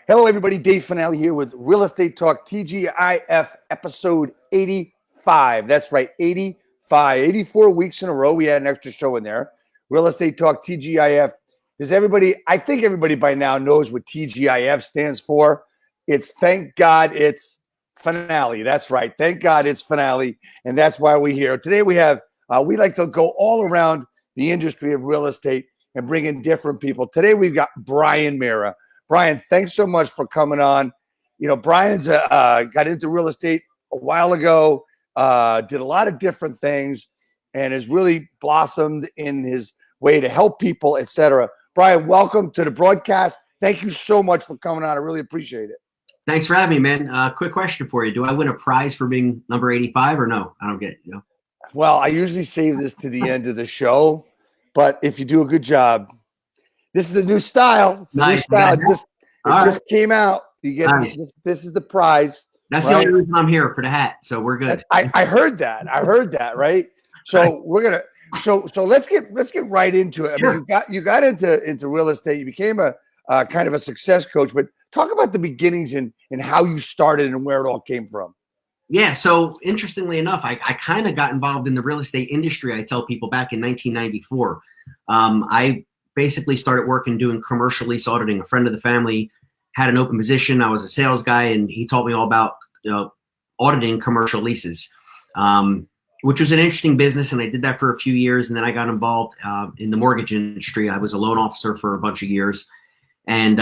Hello, everybody. Dave Finale here with Real Estate Talk TGIF episode 85. That's right, 85. 84 weeks in a row. We had an extra show in there. Real Estate Talk TGIF. I think everybody by now knows what TGIF stands for. It's Thank God It's Finale. That's right. Thank God It's Finale. And that's why we're here. Today we have, we like to go all around the industry of real estate and bring in different people. Today we've got Brian Meara. Brian, thanks so much for coming on. You know, Brian's got into real estate a while ago, did a lot of different things, and has really blossomed in his way to help people, etc. Brian, welcome to the broadcast. Thank you so much for coming on. I really appreciate it. Thanks for having me, man. Quick question for you. Do I win a prize for being number 85 or no? I don't get it, you know? Well, I usually save this to the end of the show, but if you do a good job, this is a new style. It's a new style. It just came out. You get this is the prize. That's the only reason I'm here, for the hat. So we're good. I heard that. Right? So we're gonna so let's get right into it. Sure. I mean, you got into real estate. You became a kind of a success coach, but talk about the beginnings and how you started and where it all came from. Yeah. So interestingly enough, I kind of got involved in the real estate industry. I tell people back in 1994. I basically started working doing commercial lease auditing. A friend of the family had an open position. I was a sales guy, and he taught me all about auditing commercial leases, which was an interesting business. And I did that for a few years, and then I got involved in the mortgage industry. I was a loan officer for a bunch of years, and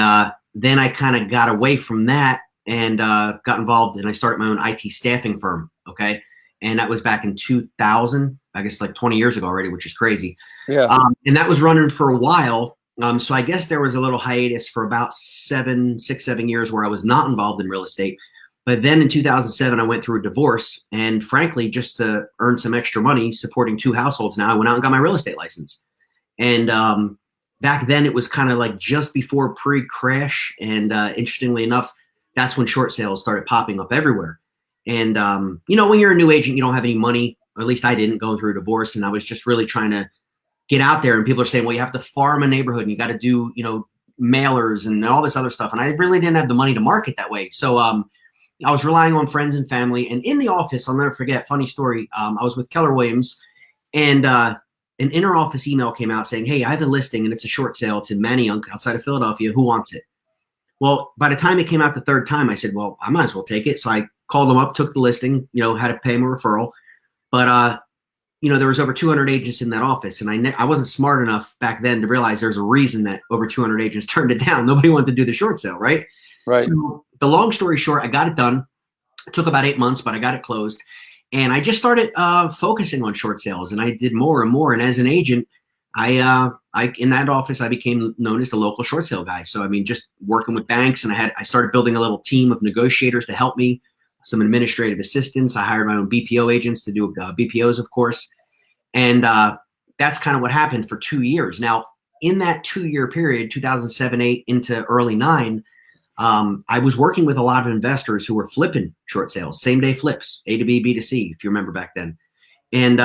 then I kind of got away from that and got involved, and I started my own IT staffing firm. Okay. And that was back in 2000, I guess like 20 years ago already, which is crazy. Yeah. And that was running for a while. So I guess there was a little hiatus for about 7 years where I was not involved in real estate. But then in 2007, I went through a divorce. And frankly, just to earn some extra money supporting 2 households now, I went out and got my real estate license. And back then it was kind of like just before pre-crash. And interestingly enough, that's when short sales started popping up everywhere. And, when you're a new agent, you don't have any money, or at least I didn't, going through a divorce. And I was just really trying to get out there, and people are saying, well, you have to farm a neighborhood and you got to do, mailers and all this other stuff. And I really didn't have the money to market that way. So I was relying on friends and family. And in the office, I'll never forget, funny story. I was with Keller Williams, and an inter-office email came out saying, hey, I have a listing and it's a short sale. It's in Manayunk outside of Philadelphia. Who wants it? Well, by the time it came out the third time, I said, well, I might as well take it. So I called them up, took the listing, had to pay them a referral. But, there was over 200 agents in that office. And I wasn't smart enough back then to realize there's a reason that over 200 agents turned it down. Nobody wanted to do the short sale, right? Right. So the long story short, I got it done. It took about 8 months, but I got it closed. And I just started focusing on short sales, and I did more and more. And as an agent, I in that office, I became known as the local short sale guy. So, I mean, just working with banks, and I started building a little team of negotiators to help me, some administrative assistants. I hired my own BPO agents to do BPOs, of course. And that's kind of what happened for 2 years. Now, in that 2-year period, 2007, 8 into early 9, I was working with a lot of investors who were flipping short sales, same day flips, A to B, B to C, if you remember back then. And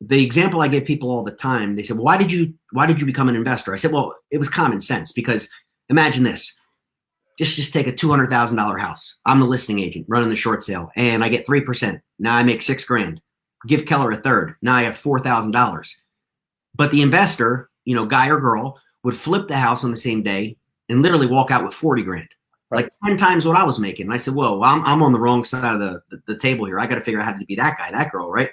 the example I give people all the time, they said, well, why did you become an investor? I said, well, it was common sense, because imagine this. Just take a $200,000 house. I'm the listing agent running the short sale, and I get 3%. Now I make $6,000. Give Keller a third. Now I have $4,000. But the investor, guy or girl, would flip the house on the same day and literally walk out with $40,000, right, like 10 times what I was making. And I said, whoa, I'm on the wrong side of the table here. I got to figure out how to be that guy, that girl, right?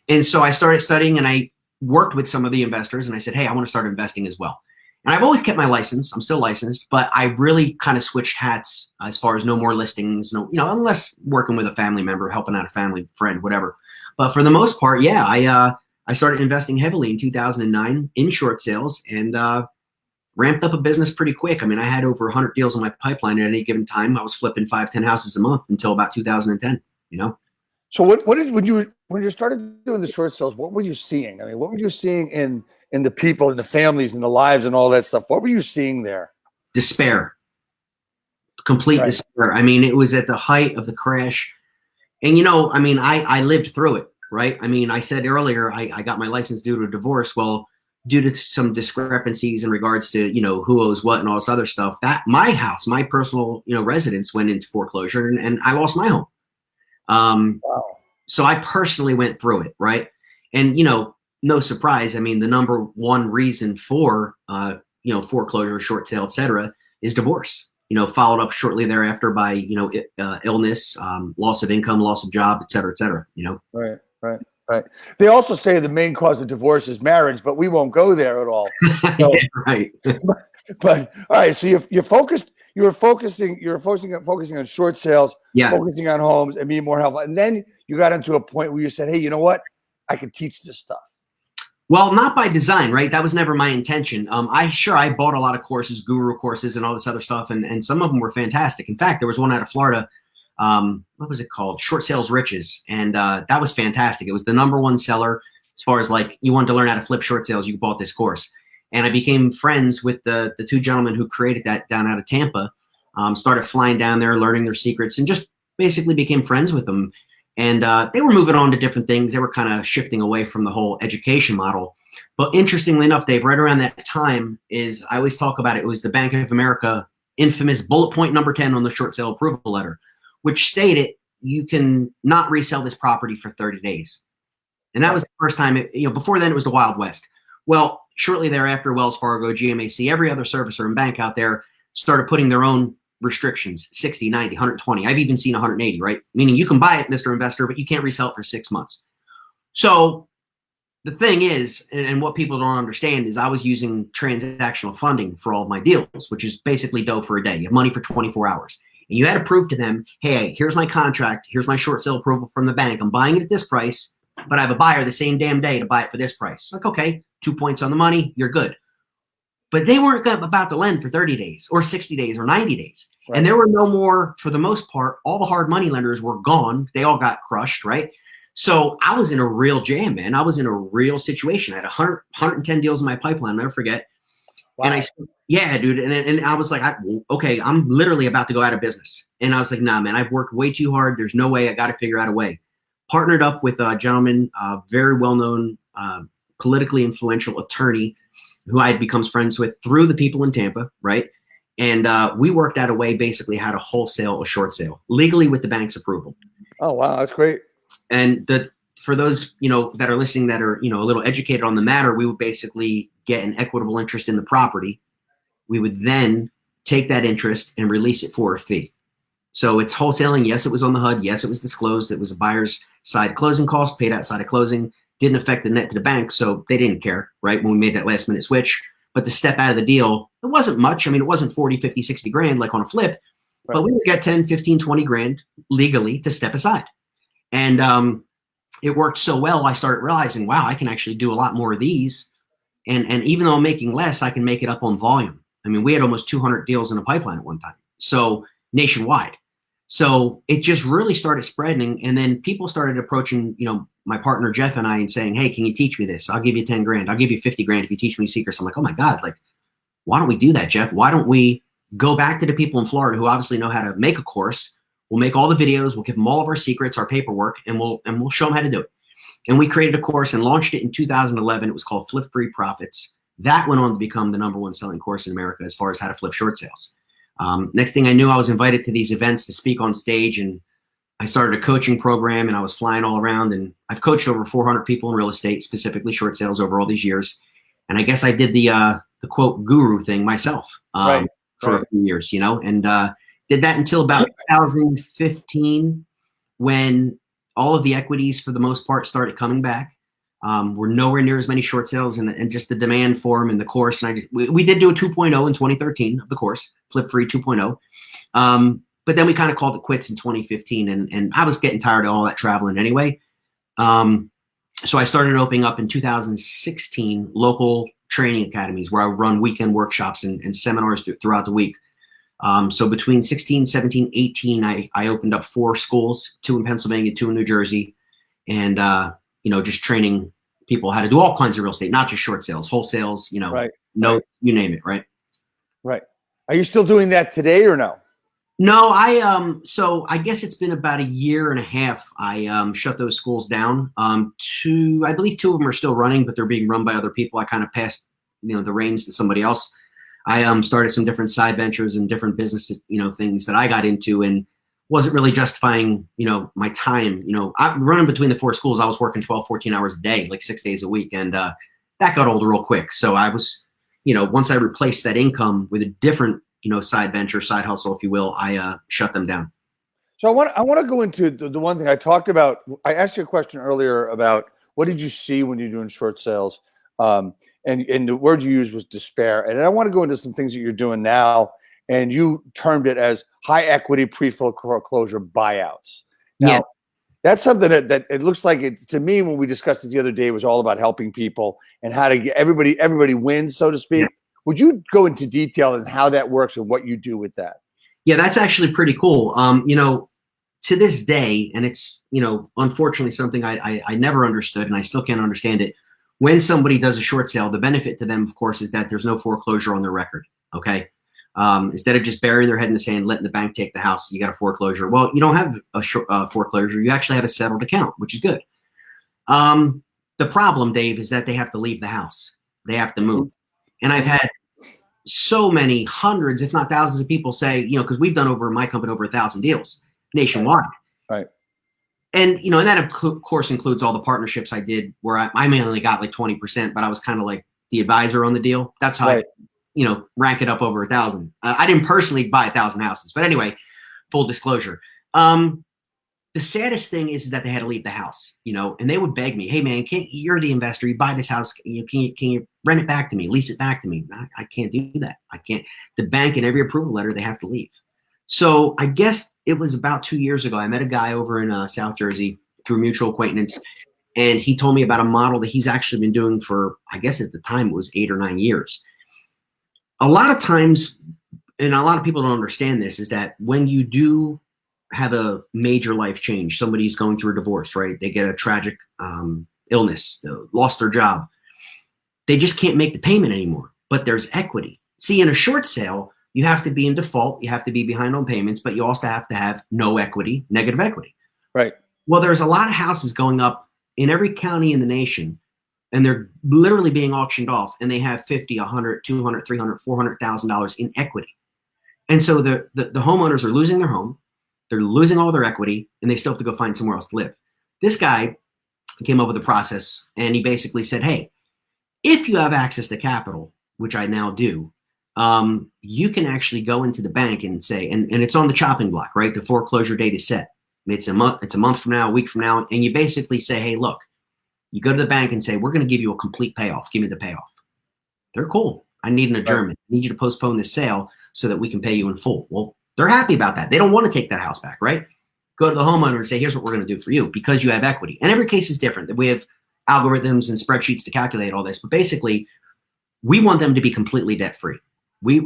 And so I started studying, and I worked with some of the investors, and I said, hey, I want to start investing as well. And I've always kept my license. I'm still licensed, but I really kind of switched hats as far as no more listings, unless working with a family member, helping out a family friend, whatever. But for the most part, yeah, I started investing heavily in 2009 in short sales, and ramped up a business pretty quick. I mean, I had over 100 deals in my pipeline at any given time. I was flipping 5-10 houses a month until about 2010. So when you started doing the short sales, what were you seeing? I mean, what were you seeing in the people and the families and the lives and all that stuff? What were you seeing there? Despair, complete despair. I mean, it was at the height of the crash. And, I lived through it, right? I mean, I said earlier, I got my license due to a divorce. Well, due to some discrepancies in regards to, who owes what and all this other stuff, that my house, my personal, residence went into foreclosure, and I lost my home. Wow. So I personally went through it, right? And, no surprise. I mean, the number one reason for, foreclosure, short sale, et cetera, is divorce, followed up shortly thereafter by, illness, loss of income, loss of job, et cetera, et cetera, Right, right. Right. They also say the main cause of divorce is marriage, but we won't go there at all. So, yeah, right. but all right, so you're focused. You're focusing on short sales, Yeah. focusing on homes, and being more helpful. And then you got into a point where you said, "Hey, you know what? I can teach this stuff." Well, not by design, right? That was never my intention. I bought a lot of courses, guru courses, and all this other stuff, and some of them were fantastic. In fact, there was one out of Florida. What was it called? Short Sales Riches. And that was fantastic. It was the number one seller as far as like you wanted to learn how to flip short sales. You bought this course. And I became friends with the two gentlemen who created that down out of Tampa, started flying down there, learning their secrets, and just basically became friends with them. And they were moving on to different things. They were kind of shifting away from the whole education model. But interestingly enough, Dave, right around that time is, I always talk about it, was the Bank of America infamous bullet point number 10 on the short sale approval letter, which stated you can not resell this property for 30 days. And that was the first time, before then it was the Wild West. Well, shortly thereafter, Wells Fargo, GMAC, every other servicer and bank out there started putting their own restrictions, 60, 90, 120. I've even seen 180, right? Meaning you can buy it, Mr. Investor, but you can't resell it for 6 months. So the thing is, and what people don't understand is I was using transactional funding for all of my deals, which is basically dough for a day. You have money for 24 hours. And you had to prove to them, hey, here's my contract. Here's my short sale approval from the bank. I'm buying it at this price, but I have a buyer the same damn day to buy it for this price. Like, okay, 2 points on the money, you're good. But they weren't about to lend for 30 days or 60 days or 90 days. Right. And there were no more, for the most part, all the hard money lenders were gone. They all got crushed, right? So I was in a real jam, man. I was in a real situation. I had 110 deals in my pipeline, I'll never forget. Wow. And yeah, dude. And I was like, okay, I'm literally about to go out of business. And I was like, nah, man, I've worked way too hard. There's no way. I got to figure out a way. Partnered up with a gentleman, very well-known, politically influential attorney who I had become friends with through the people in Tampa, right? And we worked out a way basically how to wholesale a short sale legally with the bank's approval. Oh, wow. That's great. And for those, that are listening that are, a little educated on the matter, we would basically get an equitable interest in the property. We would then take that interest and release it for a fee. So it's wholesaling. Yes, it was on the HUD. Yes, it was disclosed. It was a buyer's side closing cost paid outside of closing. Didn't affect the net to the bank, so they didn't care, right, when we made that last minute switch. But to step out of the deal, it wasn't much. I mean, it wasn't 40, 50, 60 grand like on a flip, right. But we would get 10, 15, 20 grand legally to step aside. And it worked so well, I started realizing, wow, I can actually do a lot more of these. And even though I'm making less, I can make it up on volume. I mean, we had almost 200 deals in the pipeline at one time, so nationwide. So it just really started spreading. And then people started approaching, my partner, Jeff, and I, and saying, hey, can you teach me this? I'll give you 10 grand. I'll give you 50 grand if you teach me secrets. I'm like, oh my God, like, why don't we do that, Jeff? Why don't we go back to the people in Florida who obviously know how to make a course? We'll make all the videos. We'll give them all of our secrets, our paperwork, and we'll show them how to do it. And we created a course and launched it in 2011. It was called Flip Free Profits. That went on to become the number one selling course in America as far as how to flip short sales. Next thing I knew, I was invited to these events to speak on stage, and I started a coaching program, and I was flying all around, and I've coached over 400 people in real estate, specifically short sales, over all these years. And I guess I did the quote guru thing myself for a few years, and did that until about 2015, when all of the equities for the most part started coming back. We're nowhere near as many short sales, and just the demand for them in the course. And we did do a 2.0 in 2013 of the course, Flip Free 2.0. But then we kind of called it quits in 2015, and I was getting tired of all that traveling anyway. So I started opening up in 2016 local training academies where I would run weekend workshops and seminars throughout the week. So between 16, 17, 18, I opened up 4 schools, 2 in Pennsylvania, 2 in New Jersey, and just training people how to do all kinds of real estate, not just short sales, wholesales, you name it, right? Right. Are you still doing that today or no? No, so I guess it's been about a year and a half. I shut those schools down. I believe two of them are still running, but they're being run by other people. I kind of passed, the reins to somebody else. I started some different side ventures and different business, things that I got into, and wasn't really justifying, my time. I'm running between the four schools. I was working 12, 14 hours a day, like 6 days a week. And that got old real quick. So I was, once I replaced that income with a different, side venture, side hustle, if you will, I shut them down. So I want to go into the one thing I talked about. I asked you a question earlier about what did you see when you're doing short sales, and the word you used was despair. And I want to go into some things that you're doing now, and you termed it as high equity pre-foreclosure buyouts. Now, Yeah. that's something that it looks like it to me when we discussed it the other day was all about helping people and how to get everybody wins, so to speak. Yeah. Would you go into detail on how that works and what you do with that? Yeah, that's actually pretty cool. To this day, and it's, unfortunately something I never understood, and I still can't understand it. When somebody does a short sale, the benefit to them, of course, is that there's no foreclosure on their record. Okay. Instead of just burying their head in the sand, letting the bank take the house, you got a foreclosure. Well, you don't have a foreclosure. You actually have a settled account, which is good. The problem, Dave, is that they have to leave the house. They have to move. And I've had so many hundreds, if not thousands of people say, because we've done over my company over 1,000 deals nationwide. Right. And, and that of course includes all the partnerships I did where I mainly got like 20%, but I was kind of like the advisor on the deal. That's how Right. I, rank it up over 1,000. I didn't personally buy 1,000 houses, but anyway, full disclosure. The saddest thing is that they had to leave the house, and they would beg me, hey man, you're the investor, you buy this house, can you rent it back to me, lease it back to me? I can't do that. I can't. The bank and every approval letter, they have to leave. So I guess it was about 2 years ago, I met a guy over in South Jersey through mutual acquaintance, and he told me about a model that he's actually been doing for, I guess at the time it was 8 or 9 years. A lot of times, and a lot of people don't understand this, is that when you do have a major life change, somebody's going through a divorce, right? They get a tragic illness, lost their job. They just can't make the payment anymore, but there's equity. See, in a short sale, you have to be in default, you have to be behind on payments, but you also have to have no equity, negative equity. Right. Well, there's a lot of houses going up in every county in the nation, and they're literally being auctioned off, and they have $50, $100, $200, $300, $400,000 in equity. And so the homeowners are losing their home, they're losing all their equity, and they still have to go find somewhere else to live. This guy came up with a process, and he basically said, hey, if you have access to capital, which I now do, you can actually go into the bank and say, and it's on the chopping block, right? The foreclosure date is set. It's a month from now, a week from now. And you basically say, hey, look, you go to the bank and say, we're going to give you a complete payoff. Give me the payoff. They're cool. I need an adjournment. I need you to postpone this sale so that we can pay you in full. Well, they're happy about that. They don't want to take that house back, right? Go to the homeowner and say, here's what we're going to do for you because you have equity. And every case is different. We have algorithms and spreadsheets to calculate all this. But basically, we want them to be completely debt-free.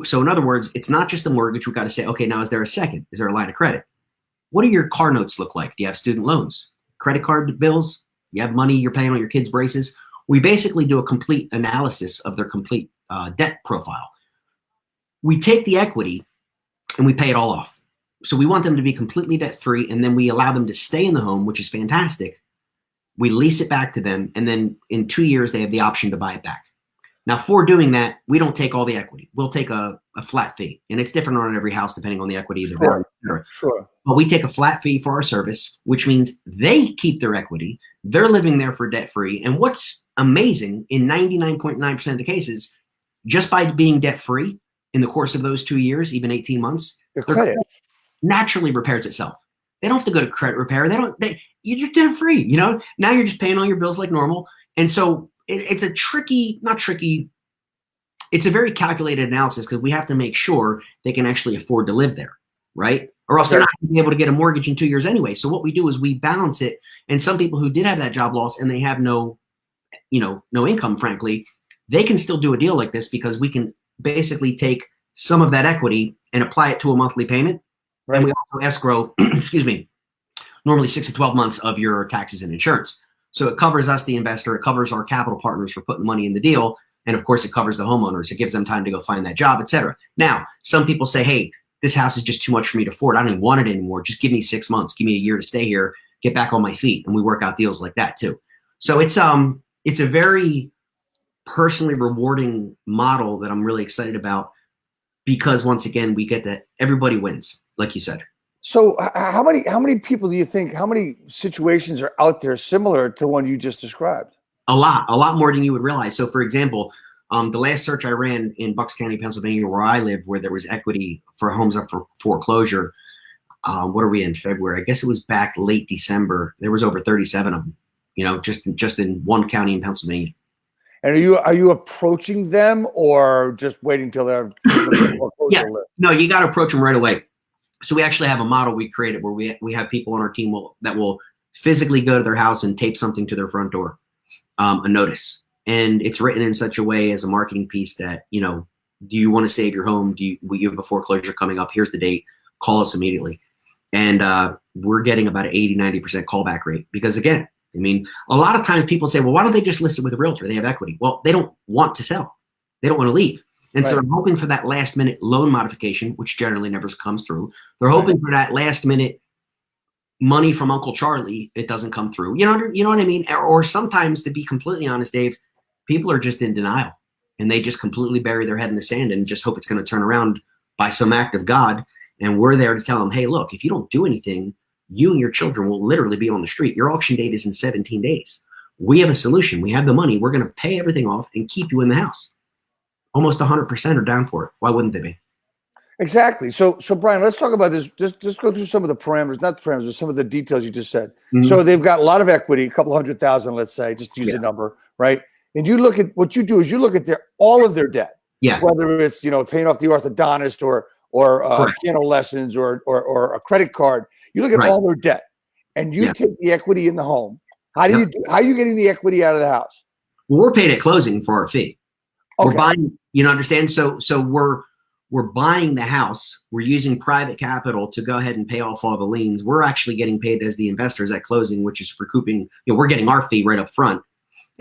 So in other words, it's not just a mortgage. We've got to say, okay, now is there a second? Is there a line of credit? What do your car notes look like? Do you have student loans? Credit card bills? You have money you're paying on your kids' braces? We basically do a complete analysis of their complete debt profile. We take the equity and we pay it all off. So we want them to be completely debt-free, and then we allow them to stay in the home, which is fantastic. We lease it back to them, and then in 2 years, they have the option to buy it back. Now, for doing that, we don't take all the equity. We'll take a flat fee, and it's different on every house depending on the equity. Sure. But we take a flat fee for our service, which means they keep their equity. They're living there for debt-free. And what's amazing, in 99.9% of the cases, just by being debt-free in the course of those 2 years, even 18 months, their credit naturally repairs itself. They don't have to go to credit repair. You're just debt-free, Now you're just paying all your bills like normal. And so it's a it's a very calculated analysis because we have to make sure they can actually afford to live there, right? Or else they're not going to be able to get a mortgage in 2 years anyway. So what we do is we balance it. And some people who did have that job loss and they have no income, frankly, they can still do a deal like this because we can basically take some of that equity and apply it to a monthly payment. Right. And we also escrow, normally 6 to 12 months of your taxes and insurance. So it covers us, the investor, it covers our capital partners for putting money in the deal. And of course, it covers the homeowners. It gives them time to go find that job, et cetera. Now, some people say, hey, this house is just too much for me to afford. I don't even want it anymore. Just give me 6 months, give me a year to stay here, get back on my feet. And we work out deals like that too. So it's a very personally rewarding model that I'm really excited about, because once again, we get that everybody wins, like you said. So how many people do you think, how many situations are out there similar to one you just described? A lot more than you would realize. So for example, the last search I ran in Bucks County, Pennsylvania, where I live, where there was equity for homes up for foreclosure, what are we in, February? I guess it was back late December. There was over 37 of them, just in one county in Pennsylvania. And are you approaching them or just waiting till they're yeah, no, you got to approach them right away. So we actually have a model we created where we have people on our team that will physically go to their house and tape something to their front door, a notice. And it's written in such a way as a marketing piece that, do you want to save your home? We have a foreclosure coming up? Here's the date. Call us immediately. And we're getting about an 80-90% callback rate, because again, a lot of times people say, well, why don't they just list it with a realtor? They have equity. Well, they don't want to sell. They don't want to leave. And so they're hoping for that last minute loan modification, which generally never comes through. They're hoping for that last minute money from Uncle Charlie. It doesn't come through. You know what I mean? Or sometimes, to be completely honest, Dave, people are just in denial and they just completely bury their head in the sand and just hope it's going to turn around by some act of God. And we're there to tell them, hey, look, if you don't do anything, you and your children will literally be on the street. Your auction date is in 17 days. We have a solution. We have the money. We're going to pay everything off and keep you in the house. Almost 100% are down for it. Why wouldn't they be? Exactly. So Brian, let's talk about this. Just go through some of the parameters, not the parameters, some of the details you just said. Mm-hmm. So they've got a lot of equity, a couple 100,000, let's say, just use a number, right? And you look at what you do is you look at all of their debt. Yeah. Whether it's, paying off the orthodontist or piano lessons or a credit card. You look at all their debt and you take the equity in the home. How are you getting the equity out of the house? Well, we're paid at closing for our fee. Okay. We're buying, understand? So we're buying the house. We're using private capital to go ahead and pay off all the liens. We're actually getting paid as the investors at closing, which is recouping, we're getting our fee right up front.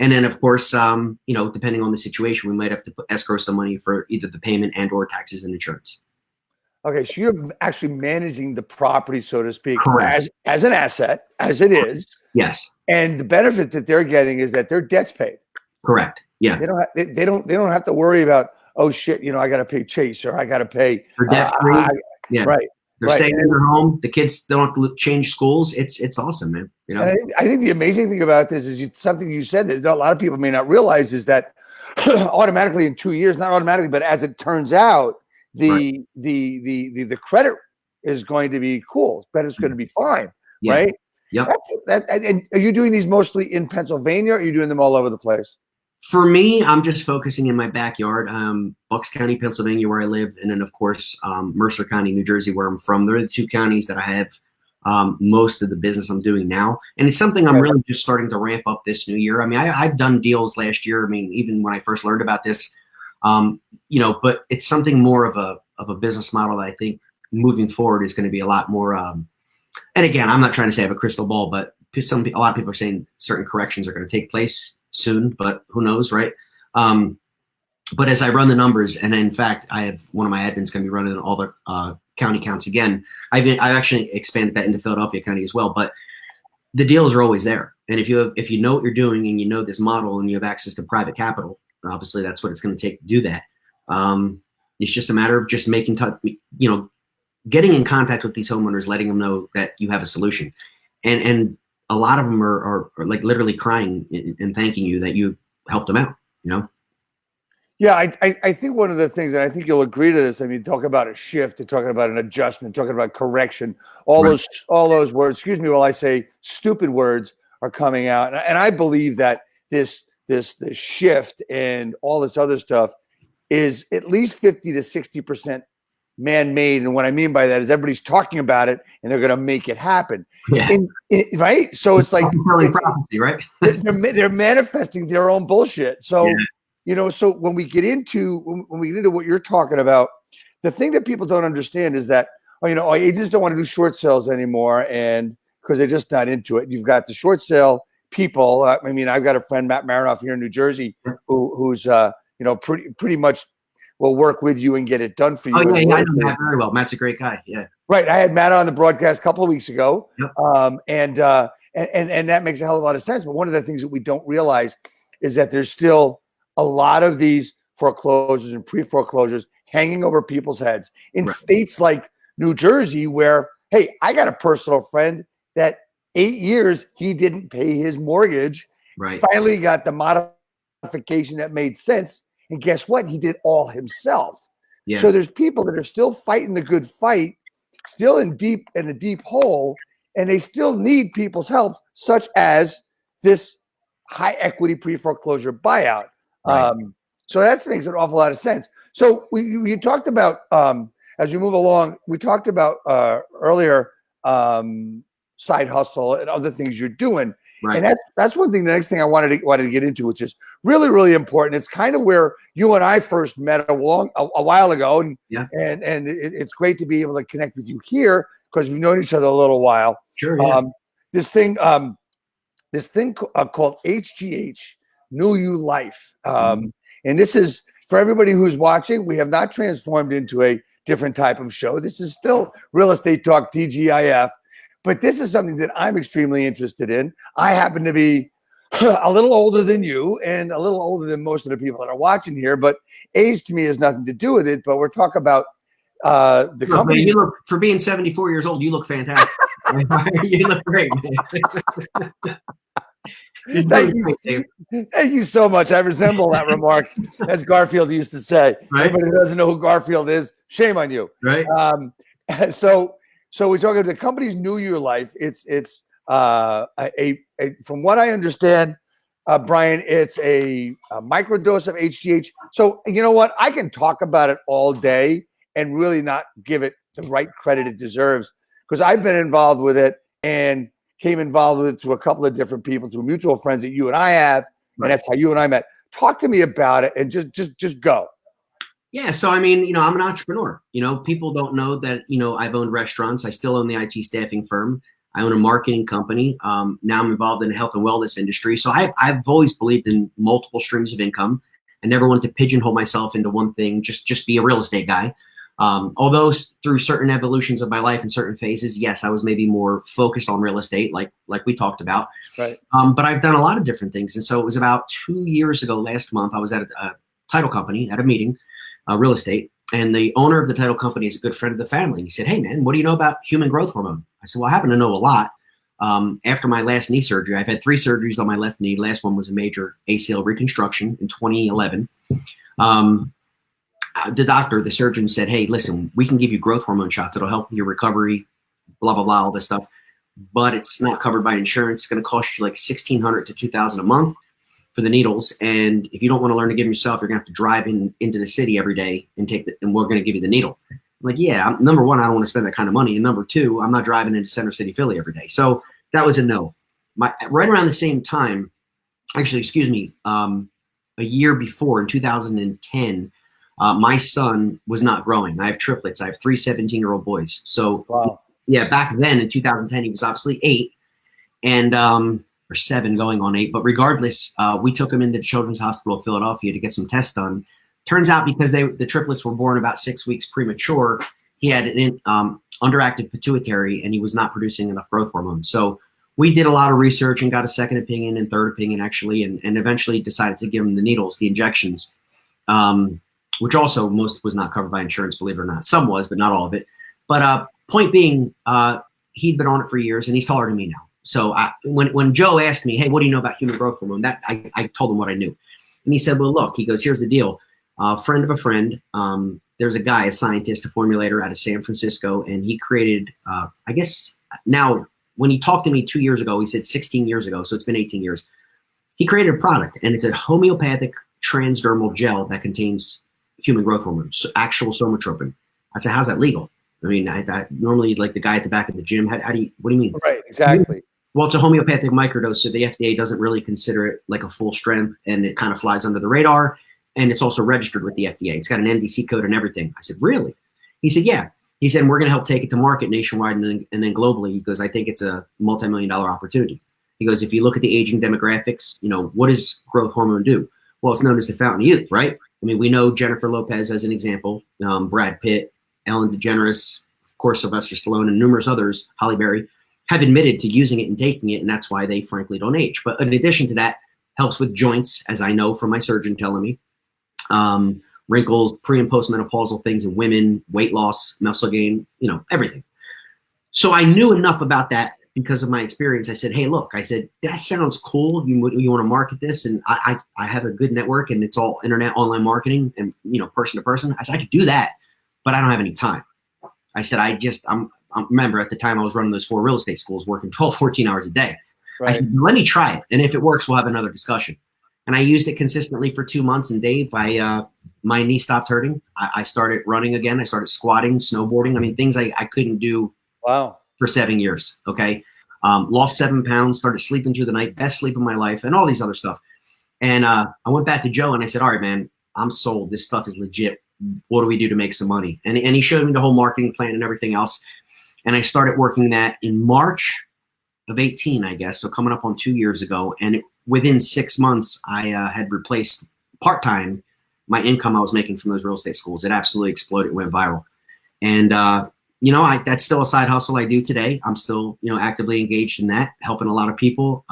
And then of course, depending on the situation, we might have to escrow some money for either the payment and or taxes and insurance. Okay. So you're actually managing the property, so to speak, as an asset, as it is. Yes. And the benefit that they're getting is that their debt's paid. Correct. Yeah. They don't have to worry about, oh shit, I got to pay Chase or I got to pay. For debt free. Yeah. Right. They're staying in their home. The kids don't have to change schools. It's awesome, man. I think the amazing thing about this is something you said that a lot of people may not realize is that automatically in 2 years, not automatically, but as it turns out, the credit is going to be cool. Credit's going to be fine. Yeah. Right. Yep. And are you doing these mostly in Pennsylvania, or are you doing them all over the place? For me, I'm just focusing in my backyard, Bucks County, Pennsylvania, where I live, and then, of course, Mercer County, New Jersey, where I'm from. They're the two counties that I have most of the business I'm doing now. And it's something I'm really just starting to ramp up this new year. I've done deals last year. Even when I first learned about this, but it's something more of a business model that I think moving forward is going to be a lot more. And again, I'm not trying to say I have a crystal ball, but a lot of people are saying certain corrections are going to take place soon, but who knows, right? But as I run the numbers, and in fact, I have one of my admins going to be running all the county counts again. I've actually expanded that into Philadelphia County as well. But the deals are always there, and if you know what you're doing and you know this model and you have access to private capital, obviously that's what it's going to take to do that. It's just a matter of just getting in contact with these homeowners, letting them know that you have a solution, and a lot of them are like literally crying and thanking you that you helped them out, Yeah, I think one of the things, and I think you'll agree to this, talk about a shift, talking about an adjustment, talking about correction, all those words, excuse me while I say stupid words, are coming out. And I believe that this shift and all this other stuff is at least 50 to 60% man-made. And what I mean by that is everybody's talking about it and they're going to make it happen. Yeah. Right? So it's like prophecy, right? they're manifesting their own bullshit. So, so when we get into what you're talking about, the thing that people don't understand is that, agents don't want to do short sales anymore, and because they're just not into it. You've got the short sale people. I've got a friend, Matt Meara, here in New Jersey, who's pretty much will work with you and get it done for you. Oh yeah, and yeah, I know Matt very well. Matt's a great guy. Yeah. Right. I had Matt on the broadcast a couple of weeks ago. Yep. And that makes a hell of a lot of sense. But one of the things that we don't realize is that there's still a lot of these foreclosures and pre-foreclosures hanging over people's heads in states like New Jersey, where, hey, I got a personal friend that 8 years he didn't pay his mortgage. Right. Finally got the modification that made sense. And guess what? He did all himself. Yeah. So there's people that are still fighting the good fight, still in a deep hole, and they still need people's help, such as this high equity pre-foreclosure buyout. Right. So that makes an awful lot of sense. So we talked about, as we move along, we talked about earlier side hustle and other things you're doing. Right. And that's one thing. The next thing I wanted to get into, which is really, really important. It's kind of where you and I first met a while ago, and it's great to be able to connect with you here because we've known each other a little while. Sure. Yeah. This thing called HGH, New You Life, and this is for everybody who's watching. We have not transformed into a different type of show. This is still Real Estate Talk TGIF. But this is something that I'm extremely interested in. I happen to be a little older than you and a little older than most of the people that are watching here, but age to me has nothing to do with it. But we're talking about the company. You look, for being 74 years old, you look fantastic. You look great, man. Thank you so much. I resemble that remark, as Garfield used to say. Right? Anybody who doesn't know who Garfield is, shame on you. Right. So we're talking about the company's New Year Life. It's from what I understand, Brian, it's a microdose of HGH. So you know what? I can talk about it all day and really not give it the right credit it deserves, because I've been involved with it and came involved with it through a couple of different people, through mutual friends that you and I have, and that's how you and I met. Talk to me about it and just go. Yeah. So, I mean, I'm an entrepreneur. People don't know that, I've owned restaurants. I still own the IT staffing firm. I own a marketing company. Now I'm involved in the health and wellness industry. So I've always believed in multiple streams of income. I never wanted to pigeonhole myself into one thing, just be a real estate guy. Although through certain evolutions of my life and certain phases, yes, I was maybe more focused on real estate, like we talked about. Right. But I've done a lot of different things. And so it was about 2 years ago, last month, I was at a title company at a meeting. Real estate, and the owner of the title company is a good friend of the family. He said, "Hey man, what do you know about human growth hormone?" I said, "Well, I happen to know a lot. After my last knee surgery, I've had 3 surgeries on my left knee. Last one was a major ACL reconstruction in 2011. The surgeon said, 'Hey, listen, we can give you growth hormone shots. It'll help your recovery, blah, blah, blah, all this stuff. But it's not covered by insurance. It's going to cost you like $1,600 to $2,000 a month for the needles. And if you don't want to learn to give them yourself, you're going to have to drive into the city every day and and we're going to give you the needle.'" I'm like, yeah, number one, I don't want to spend that kind of money. And number two, I'm not driving into Center City, Philly every day. So that was a no. Right around the same time, actually, a year before, in 2010, my son was not growing. I have triplets. I have 3 17-year-old boys. So yeah, back then in 2010, he was obviously 8 and, or 7 going on 8. But regardless, we took him into the Children's Hospital of Philadelphia to get some tests done. Turns out because the triplets were born about 6 weeks premature, he had an underactive pituitary and he was not producing enough growth hormone. So we did a lot of research and got a second opinion and third opinion actually, and eventually decided to give him the needles, the injections, which also most was not covered by insurance, believe it or not. Some was, but not all of it. But point being, he'd been on it for years and he's taller than me now. So when Joe asked me, "Hey, what do you know about human growth hormone?" I told him what I knew. And he said, "Well, look," he goes, "here's the deal. Friend of a friend, there's a guy, a scientist, a formulator out of San Francisco, and he created, I guess now when he talked to me 2 years ago, he said 16 years ago, so it's been 18 years. He created a product, and it's a homeopathic transdermal gel that contains human growth hormone, so actual somatropin." I said, "How's that legal?" I mean, I normally like the guy at the back of the gym. What do you mean? Right, exactly. Well, it's a homeopathic microdose, so the FDA doesn't really consider it like a full strength, and it kind of flies under the radar. And it's also registered with the FDA. It's got an NDC code and everything. I said, "Really?" He said, "Yeah." He said, "We're going to help take it to market nationwide and then globally." He goes, "I think it's a multi-million-dollar opportunity." He goes, "If you look at the aging demographics, what does growth hormone do? Well, it's known as the fountain of youth, right?" I mean, we know Jennifer Lopez as an example, Brad Pitt, Ellen DeGeneres, of course, Sylvester Stallone, and numerous others, Halle Berry, have admitted to using it and taking it, and that's why they frankly don't age. But in addition to that, helps with joints, as I know from my surgeon telling me, wrinkles, pre and postmenopausal things in women, weight loss, muscle gain, everything. So I knew enough about that because of my experience. I said, hey, look, I said, that sounds cool. You want to market this? And I have a good network, and it's all internet, online marketing, and, person to person. I said, I could do that, but I don't have any time. I said, I remember at the time I was running those 4 real estate schools, working 12, 14 hours a day. Right. I said, let me try it. And if it works, we'll have another discussion. And I used it consistently for 2 months. And Dave, my knee stopped hurting. I started running again. I started squatting, snowboarding. I mean, things I couldn't do. Wow. For 7 years. Okay. Lost 7 pounds, started sleeping through the night, best sleep of my life, and all these other stuff. And I went back to Joe and I said, all right, man, I'm sold. This stuff is legit. What do we do to make some money? And he showed me the whole marketing plan and everything else. And I started working that in March of 18, I guess. So coming up on 2 years ago. And within 6 months, I had replaced part-time my income I was making from those real estate schools. It absolutely exploded, went viral. And, that's still a side hustle I do today. I'm still, actively engaged in that, helping a lot of people.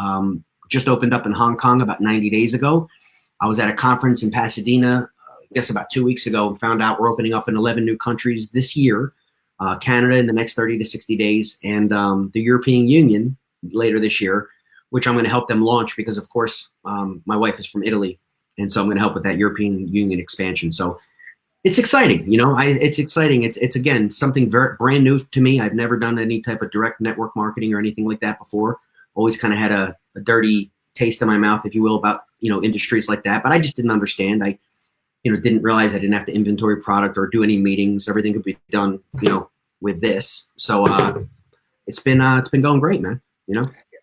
Just opened up in Hong Kong about 90 days ago. I was at a conference in Pasadena, I guess about 2 weeks ago, and found out we're opening up in 11 new countries this year, Canada in the next 30 to 60 days, and the European Union later this year, which I'm going to help them launch because, of course, my wife is from Italy, and so I'm going to help with that European Union expansion. So it's exciting, it's exciting. It's again, something very brand new to me. I've never done any type of direct network marketing or anything like that before. Always kind of had a dirty taste in my mouth, if you will, about, industries like that. But I just didn't understand. I, didn't realize I didn't have to inventory product or do any meetings. Everything could be done, with this. So it's been going great, man.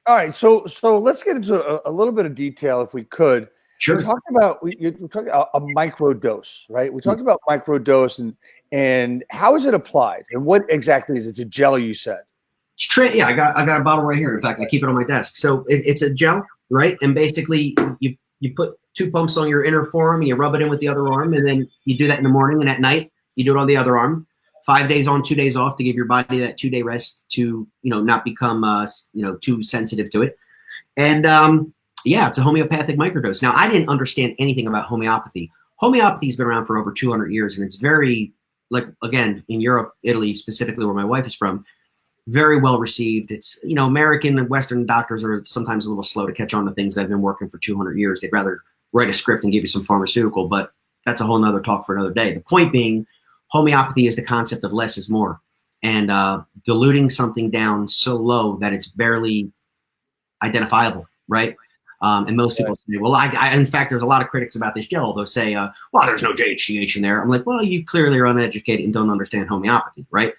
All right. So let's get into a little bit of detail if we could. Sure. We're talking about a micro dose, right? We talked about micro dose and how is it applied and what exactly is it? It's a gel, you said. Yeah, I got a bottle right here. In fact, I keep it on my desk. So it's a gel, right? And basically you put 2 pumps on your inner forearm, you rub it in with the other arm, and then you do that in the morning, and at night you do it on the other arm. 5 days on, 2 days off to give your body that 2-day rest to, not become, too sensitive to it. And, yeah, it's a homeopathic microdose. Now, I didn't understand anything about homeopathy. Homeopathy's been around for over 200 years, and it's very, again, in Europe, Italy, specifically where my wife is from, very well received. It's, American and Western doctors are sometimes a little slow to catch on to things that have been working for 200 years. They'd rather write a script and give you some pharmaceutical, but that's a whole nother talk for another day. The point being, homeopathy is the concept of less is more, and diluting something down so low that it's barely identifiable, right? And most people say, well, in fact, there's a lot of critics about this gel. They'll say, well, there's no DHGH in there. I'm like, well, you clearly are uneducated and don't understand homeopathy, right?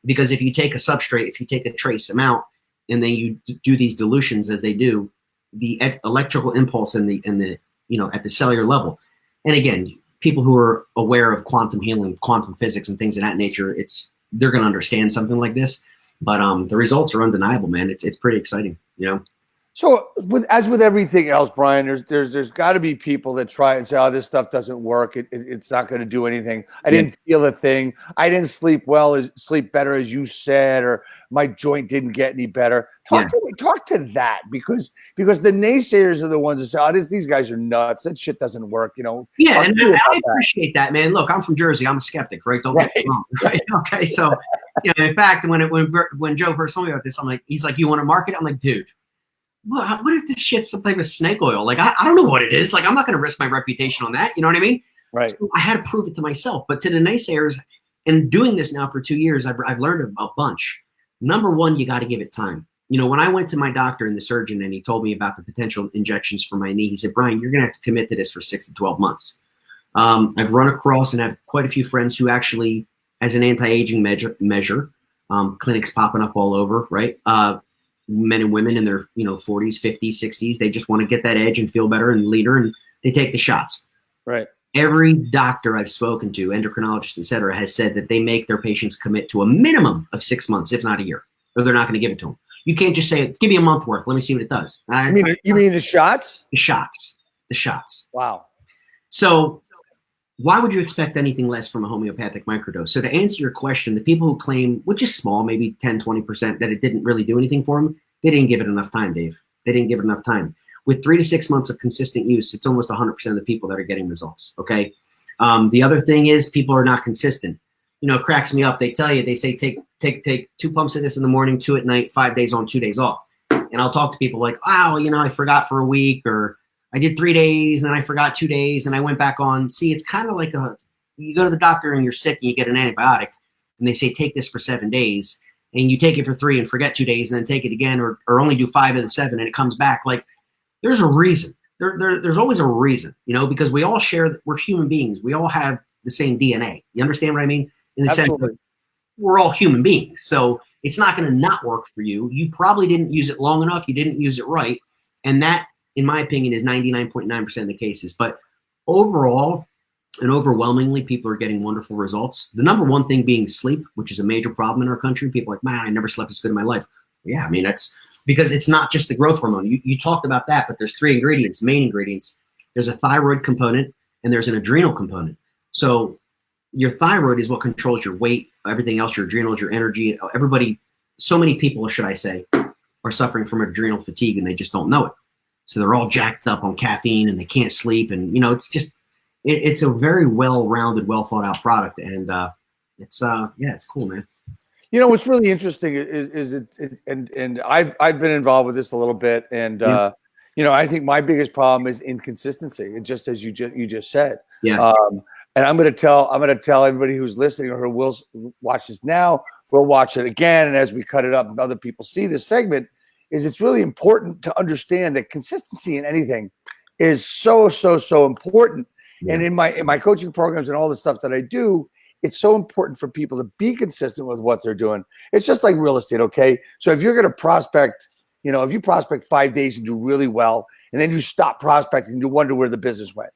Because if you take a substrate, if you take a trace amount, and then you do these dilutions as they do, the electrical impulse at the cellular level. And again, people who are aware of quantum healing, quantum physics, and things of that nature, they're going to understand something like this. But the results are undeniable, man. It's pretty exciting, So as with everything else, Brian, there's got to be people that try and say, oh, this stuff doesn't work. It's not going to do anything. I didn't feel a thing. I didn't sleep better as you said, or my joint didn't get any better. Talk to that because the naysayers are the ones that say, oh, these guys are nuts. That shit doesn't work, Yeah, and I appreciate that, man. Look, I'm from Jersey. I'm a skeptic, right? Don't get me wrong, right? Okay, so in fact, when Joe first told me about this, he's like, you want to market it? I'm like, dude. What if this shit's some type of snake oil? Like, I don't know what it is. Like, I'm not going to risk my reputation on that. You know what I mean? Right. So I had to prove it to myself. But to the naysayers, and doing this now for 2 years, I've learned a bunch. Number one, you got to give it time. When I went to my doctor and the surgeon and he told me about the potential injections for my knee, he said, Brian, you're going to have to commit to this for 6 to 12 months. I've run across and have quite a few friends who actually, as an anti-aging measure, clinics popping up all over, right? Men and women in their 40s, 50s, 60s, they just want to get that edge and feel better and leaner, and they take the shots. Right. Every doctor I've spoken to, endocrinologists, et cetera, has said that they make their patients commit to a minimum of 6 months, if not a year, or they're not going to give it to them. You can't just say, give me a month worth. Let me see what it does. You mean the shots? The shots. Wow. So why would you expect anything less from a homeopathic microdose? So to answer your question, the people who claim, which is small, maybe 10, 20%, that it didn't really do anything for them, they didn't give it enough time, Dave. They didn't give it enough time. With 3 to 6 months of consistent use, it's almost 100% of the people that are getting results, okay? The other thing is people are not consistent. It cracks me up. They tell you, they say, take 2 pumps of this in the morning, 2 at night, 5 days on, 2 days off. And I'll talk to people like, oh, I forgot for a week, or I did 3 days and then I forgot 2 days and I went back on. See, it's kind of like you go to the doctor and you're sick and you get an antibiotic and they say, take this for 7 days, and you take it for 3 and forget 2 days and then take it again, or only do 5 of the 7 and it comes back. Like, there's a reason. There's always a reason, because we all we're human beings. We all have the same DNA. You understand what I mean? In the sense that we're all human beings. So it's not going to not work for you. You probably didn't use it long enough. You didn't use it right. And that, in my opinion, is 99.9% of the cases. But overall and overwhelmingly, people are getting wonderful results. The number one thing being sleep, which is a major problem in our country. People are like, man, I never slept as good in my life. Yeah, I mean, that's because it's not just the growth hormone. You talked about that, but there's 3 ingredients, main ingredients. There's a thyroid component and there's an adrenal component. So your thyroid is what controls your weight, everything else, your adrenals, your energy. So many people, should I say, are suffering from adrenal fatigue and they just don't know it. So they're all jacked up on caffeine and they can't sleep. And, it's a very well-rounded, well-thought-out product. And it's cool, man. What's really interesting is and I've been involved with this a little bit. And, I think my biggest problem is inconsistency. Just as you just said. Yeah. And I'm going to tell everybody who's listening or who will watch this now, we'll watch it again. And as we cut it up and other people see this segment, it's really important to understand that consistency in anything is so important. Yeah. And in my coaching programs and all the stuff that I do, it's so important for people to be consistent with what they're doing. It's just like real estate. Okay. So if you're going to prospect, if you prospect 5 days and do really well, and then you stop prospecting and you wonder where the business went.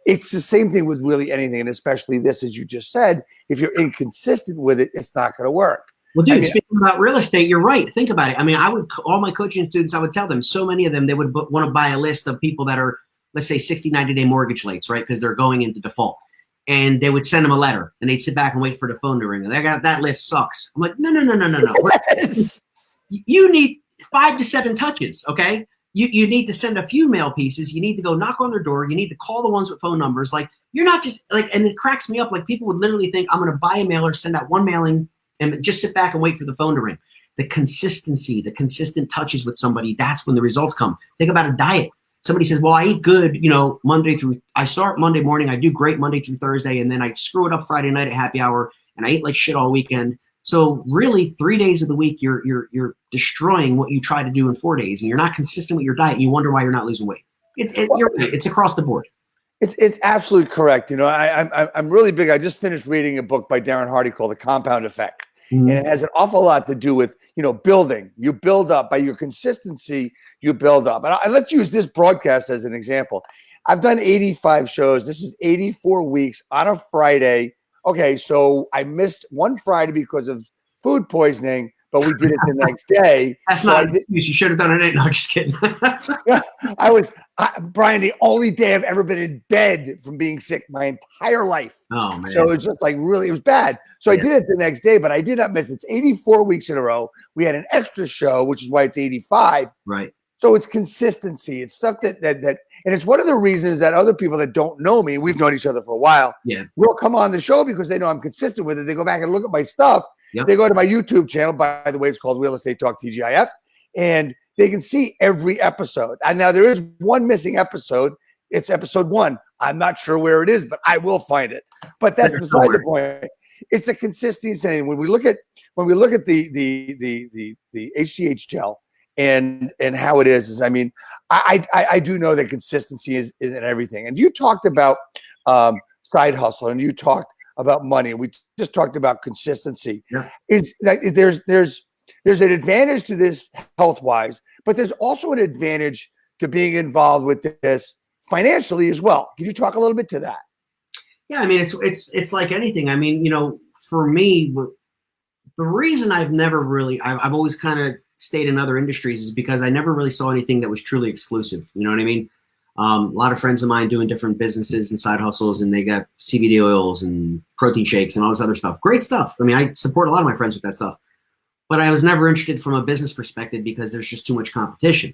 It's the same thing with really anything, and especially this, as you just said, if you're inconsistent with it, it's not going to work. Well, dude, speaking about real estate, you're right. Think about it. I mean, all my coaching students, I would tell them, so many of them, they would want to buy a list of people that are, let's say, 60, 90-day mortgage lates, right? Because they're going into default. And they would send them a letter, and they'd sit back and wait for the phone to ring. And that list sucks. I'm like, no. Yes. You need 5 to 7 touches, okay? You need to send a few mail pieces. You need to go knock on their door. You need to call the ones with phone numbers. Like, you're not just like, and it cracks me up. Like, people would literally think I'm going to buy a mailer, send out one mailing, and just sit back and wait for the phone to ring. The consistency, the consistent touches with somebody, that's when the results come. Think about a diet. Somebody says, well, I eat good, I start Monday morning, I do great Monday through Thursday, and then I screw it up Friday night at happy hour, and I eat like shit all weekend. So really, 3 days of the week, you're destroying what you try to do in 4 days, and you're not consistent with your diet. And you wonder why you're not losing weight. You're right. It's across the board. It's absolutely correct. I'm really big. I just finished reading a book by Darren Hardy called The Compound Effect, and it has an awful lot to do with building. You build up by your consistency. You build up, and let's use this broadcast as an example. I've done 85 shows. This is 84 weeks on a Friday. Okay, so I missed one Friday because of food poisoning, but we did it the next day. That's not an excuse. You should have done it. No, just kidding. Brian, the only day I've ever been in bed from being sick my entire life. Oh, man. So it's just like really, it was bad. So I did it the next day, but I did not miss it. It's 84 weeks in a row. We had an extra show, which is why it's 85. Right. So it's consistency. It's stuff that and it's one of the reasons that other people that don't know me, we've known each other for a while, will come on the show because they know I'm consistent with it. They go back and look at my stuff. Yep. They go to my YouTube channel. By the way, it's called Real Estate Talk TGIF. And they can see every episode. And now there is one missing episode. It's episode 1. I'm not sure where it is, but I will find it. But that's beside the point. It's a consistency thing. When we look at the HGH gel and how it is I mean, I do know that consistency is in everything. And you talked about side hustle, and you talked about money. We just talked about consistency. Yeah. Is that there's an advantage to this health wise, but there's also an advantage to being involved with this financially as well. Can you talk a little bit to that? Yeah, I mean, it's like anything. I mean, for me, the reason I've never really, I've always kind of stayed in other industries is because I never really saw anything that was truly exclusive. You know what I mean? A lot of friends of mine doing different businesses and side hustles, and they got CBD oils and protein shakes and all this other stuff. Great stuff. I mean, I support a lot of my friends with that stuff, but I was never interested from a business perspective because there's just too much competition.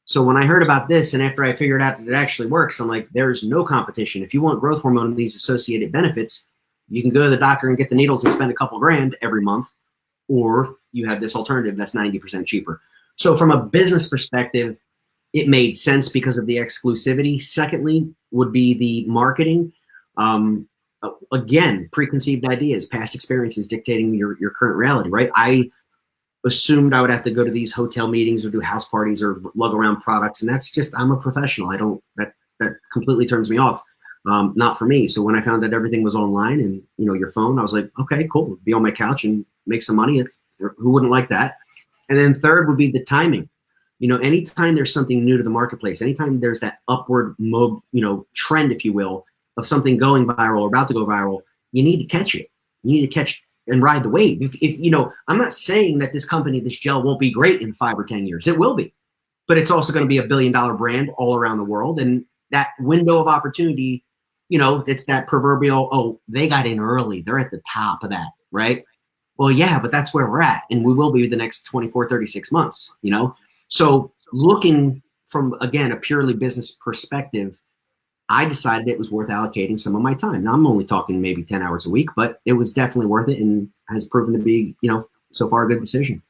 So when I heard about this, and after I figured out that it actually works, I'm like, there's no competition. If you want growth hormone and these associated benefits, you can go to the doctor and get the needles and spend a couple grand every month, or you have this alternative that's 90% cheaper. So from a business perspective, it made sense because of the exclusivity. Secondly, would be the marketing. Again, preconceived ideas, past experiences dictating your current reality, right? I assumed I would have to go to these hotel meetings or do house parties or lug around products. And that's just, I'm a professional. That completely turns me off. Not for me. So when I found that everything was online and, your phone, I was like, okay, cool. Be on my couch and make some money. Who wouldn't like that? And then third would be the timing. Anytime there's something new to the marketplace, anytime there's that upward trend, if you will, of something going viral or about to go viral, you need to catch it. You need to catch and ride the wave. If I'm not saying that this company, this gel won't be great in 5 or 10 years. It will be, but it's also going to be a $1 billion brand all around the world. And that window of opportunity, it's that proverbial, oh, they got in early. They're at the top of that, right? Well, yeah, but that's where we're at. And we will be the next 24, 36 months, So looking from, again, a purely business perspective, I decided it was worth allocating some of my time. Now I'm only talking maybe 10 hours a week, but it was definitely worth it and has proven to be, so far a good decision.